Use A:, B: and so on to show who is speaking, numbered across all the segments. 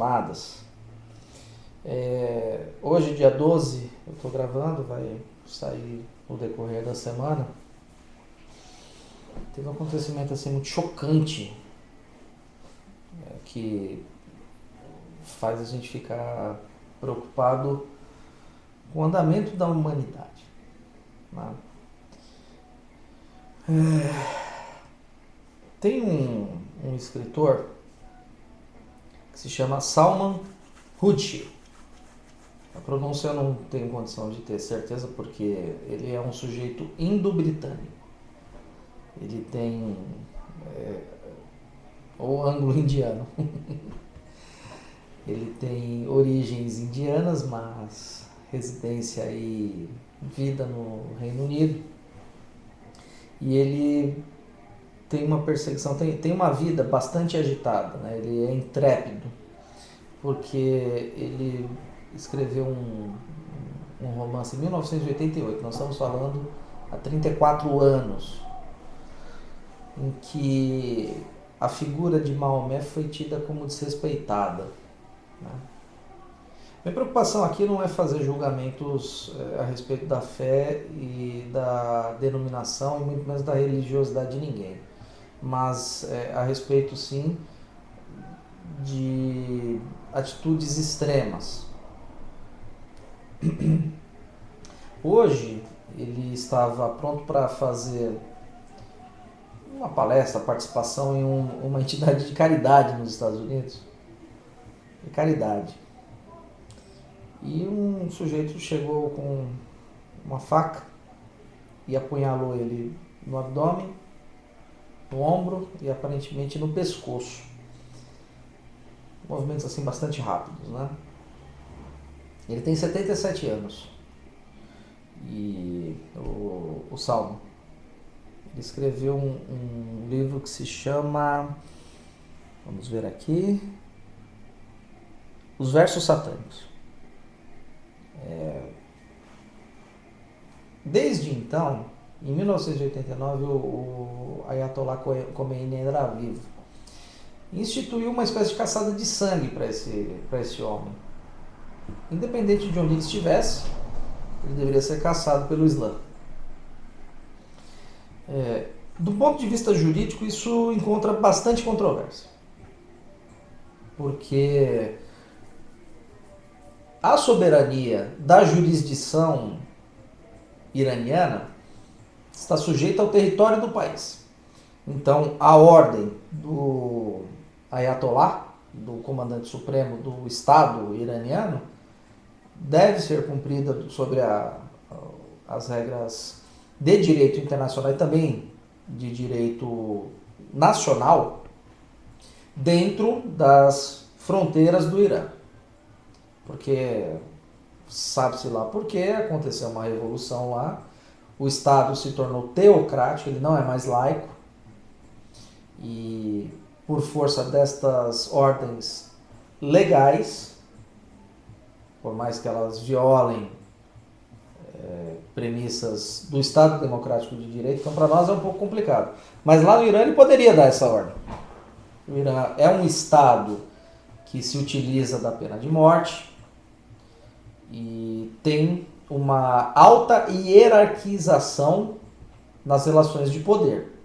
A: aproximadas. Hoje, dia 12, eu estou gravando, vai sair no decorrer da semana. Teve um acontecimento assim, muito chocante, que faz a gente ficar preocupado com o andamento da humanidade, né? Tem um escritor que se chama Salman Rushdie. A pronúncia eu não tenho condição de ter certeza, porque ele é um sujeito indo-britânico. Ele tem ou anglo-indiano. Ele tem origens indianas, mas residência e vida no Reino Unido. E ele tem uma perseguição, tem uma vida bastante agitada, né? Ele é intrépido, porque ele escreveu um romance em 1988, nós estamos falando há 34 anos, em que a figura de Maomé foi tida como desrespeitada, né? Minha preocupação aqui não é fazer julgamentos a respeito da fé e da denominação, e muito menos da religiosidade de ninguém, mas a respeito sim de atitudes extremas. Hoje ele estava pronto para fazer uma palestra, participação em uma entidade de caridade nos Estados Unidos, de caridade. E um sujeito chegou com uma faca e apunhalou ele no abdômen, no ombro e aparentemente no pescoço. Movimentos assim bastante rápidos, né? Ele tem 77 anos. E o Salman, ele escreveu um livro que se chama, vamos ver aqui, Os Versos Satânicos. Desde então, em 1989, o Ayatollah Khomeini ainda era vivo, instituiu uma espécie de caçada de sangue para esse homem. Independente de onde ele estivesse, ele deveria ser caçado pelo Islã. Do ponto de vista jurídico, isso encontra bastante controvérsia, porque a soberania da jurisdição iraniana está sujeita ao território do país. Então, a ordem do Ayatollah, do comandante supremo do Estado iraniano, deve ser cumprida sobre as regras de direito internacional e também de direito nacional dentro das fronteiras do Irã. Porque sabe-se lá por quê, aconteceu uma revolução lá, o Estado se tornou teocrático, ele não é mais laico, e por força destas ordens legais, por mais que elas violem premissas do Estado Democrático de Direito, então para nós é um pouco complicado. Mas lá no Irã ele poderia dar essa ordem. O Irã é um Estado que se utiliza da pena de morte e tem uma alta hierarquização nas relações de poder.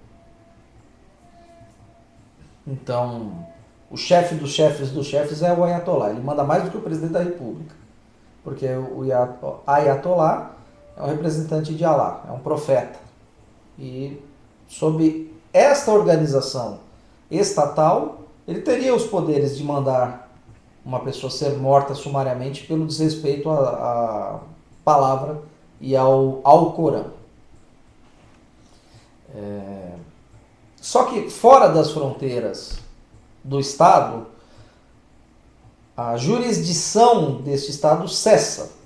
A: Então, o chefe dos chefes dos chefes é o Ayatollah. Ele manda mais do que o presidente da República, porque o Ayatollah é um representante de Allah, é um profeta. E sob esta organização estatal, ele teria os poderes de mandar uma pessoa ser morta sumariamente pelo desrespeito à palavra e ao Corão. Só que fora das fronteiras do Estado, a jurisdição deste Estado cessa.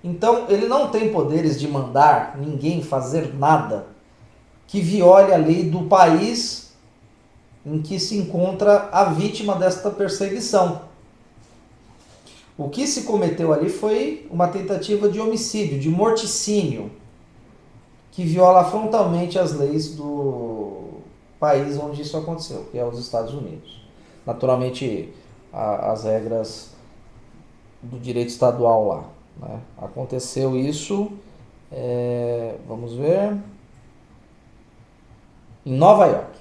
A: Então ele não tem poderes de mandar ninguém fazer nada que viole a lei do país em que se encontra a vítima desta perseguição. O que se cometeu ali foi uma tentativa de homicídio, de morticínio, que viola frontalmente as leis do país onde isso aconteceu, que é os Estados Unidos. Naturalmente, as regras do direito estadual lá, né? Aconteceu isso, vamos ver, em Nova York.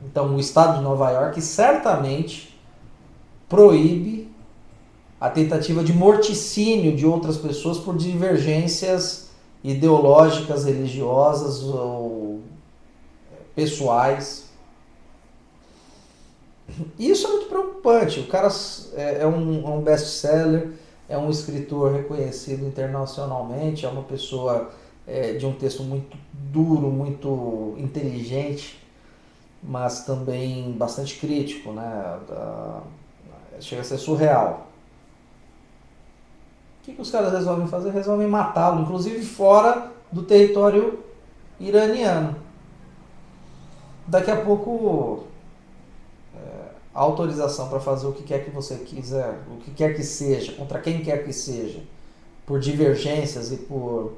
A: Então, o estado de Nova York certamente proíbe a tentativa de morticínio de outras pessoas por divergências ideológicas, religiosas ou pessoais. E isso é muito preocupante. O cara é um best-seller, é um escritor reconhecido internacionalmente, é uma pessoa de um texto muito duro, muito inteligente, mas também bastante crítico, né? Chega a ser surreal. O que os caras resolvem fazer? Resolvem matá-lo, inclusive fora do território iraniano. Daqui a pouco, a autorização para fazer o que quer que você quiser, o que quer que seja, contra quem quer que seja, por divergências e por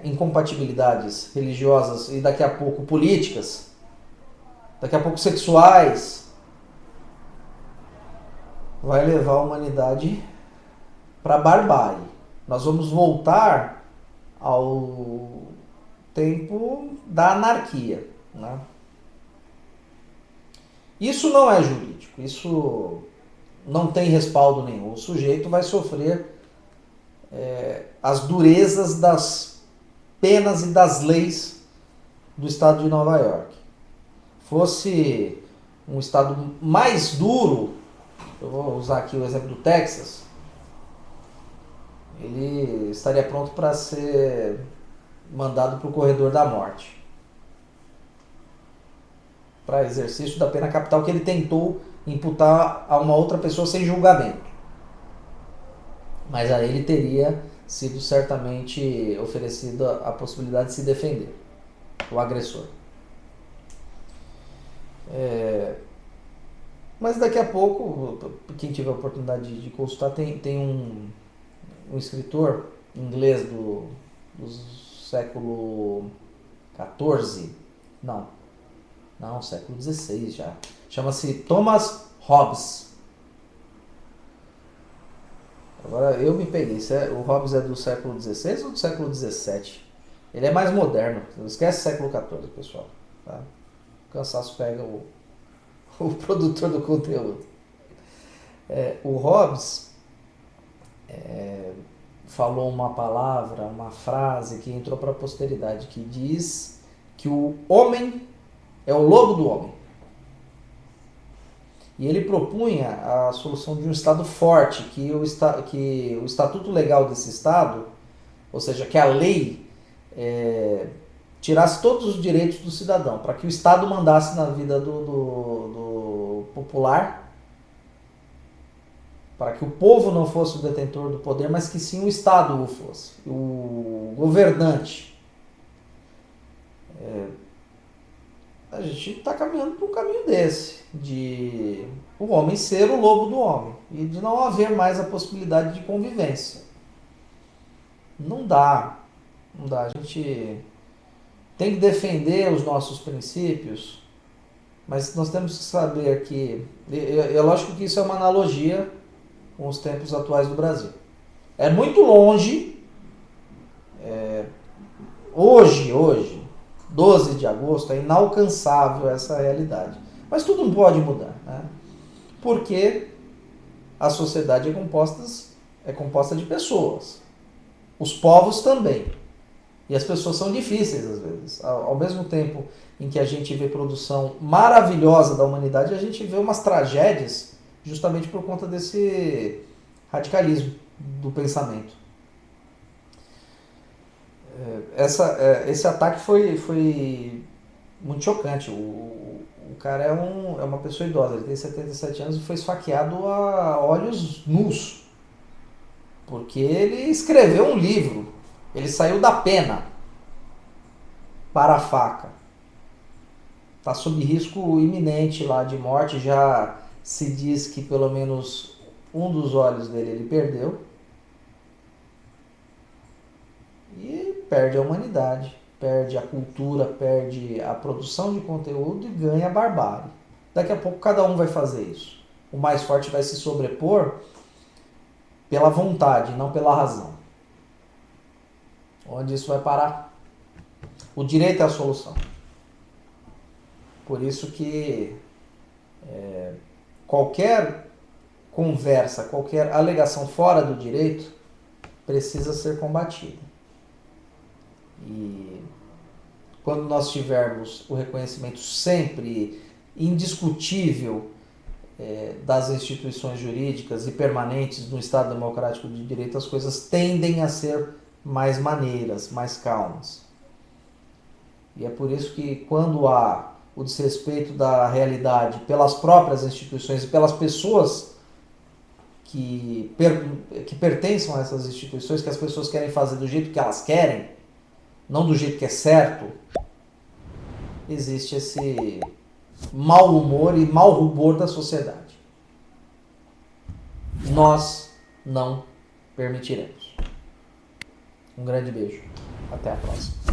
A: incompatibilidades religiosas e daqui a pouco políticas, daqui a pouco sexuais, vai levar a humanidade para a barbárie. Nós vamos voltar ao tempo da anarquia, né? Isso não é jurídico, isso não tem respaldo nenhum. O sujeito vai sofrer as durezas das penas e das leis do estado de Nova York. Fosse um estado mais duro, eu vou usar aqui o exemplo do Texas, ele estaria pronto para ser mandado para o corredor da morte, para exercício da pena capital que ele tentou imputar a uma outra pessoa sem julgamento. Mas a ele teria sido certamente oferecida a possibilidade de se defender, o agressor. Mas daqui a pouco, quem tiver a oportunidade de consultar, tem um escritor inglês do século XIV, não, século XVI já, chama-se Thomas Hobbes. Agora eu me peguei, o Hobbes é do século XVI ou do século XVII? Ele é mais moderno, esquece século XIV, pessoal, tá? O cansaço pega o produtor do conteúdo. O Hobbes falou uma palavra, uma frase que entrou para a posteridade, que diz que o homem é o lobo do homem. E ele propunha a solução de um Estado forte, que o estatuto legal desse Estado, ou seja, que a lei tirasse todos os direitos do cidadão, para que o Estado mandasse na vida do popular, para que o povo não fosse o detentor do poder, mas que sim o Estado o fosse, o governante. A gente está caminhando para um caminho desse, de o homem ser o lobo do homem, e de não haver mais a possibilidade de convivência. Não dá. A gente tem que defender os nossos princípios, mas nós temos que saber que, é lógico que isso é uma analogia com os tempos atuais do Brasil. É muito longe, hoje, 12 de agosto, é inalcançável essa realidade. Mas tudo pode mudar, né? Porque a sociedade é composta de pessoas. Os povos também. E as pessoas são difíceis às vezes. Ao mesmo tempo em que a gente vê produção maravilhosa da humanidade, a gente vê umas tragédias justamente por conta desse radicalismo do pensamento. Esse ataque foi muito chocante. O cara é uma pessoa idosa, ele tem 77 anos e foi esfaqueado a olhos nus. Porque ele escreveu um livro, ele saiu da pena para a faca. Está sob risco iminente lá de morte, já se diz que pelo menos um dos olhos dele ele perdeu. E perde a humanidade, perde a cultura, perde a produção de conteúdo e ganha a barbárie. Daqui a pouco cada um vai fazer isso. o mais forte vai se sobrepor pela vontade, não pela razão. Onde isso vai parar? O direito é a solução. Por isso que qualquer conversa, qualquer alegação fora do direito precisa ser combatida. E quando nós tivermos o reconhecimento sempre indiscutível das instituições jurídicas e permanentes no Estado Democrático de Direito, as coisas tendem a ser mais maneiras, mais calmas. E é por isso que quando há o desrespeito da realidade pelas próprias instituições e pelas pessoas que pertencem a essas instituições, que as pessoas querem fazer do jeito que elas querem, não do jeito que é certo, existe esse mau humor e mau rubor da sociedade. Nós não permitiremos. Um grande beijo. Até a próxima.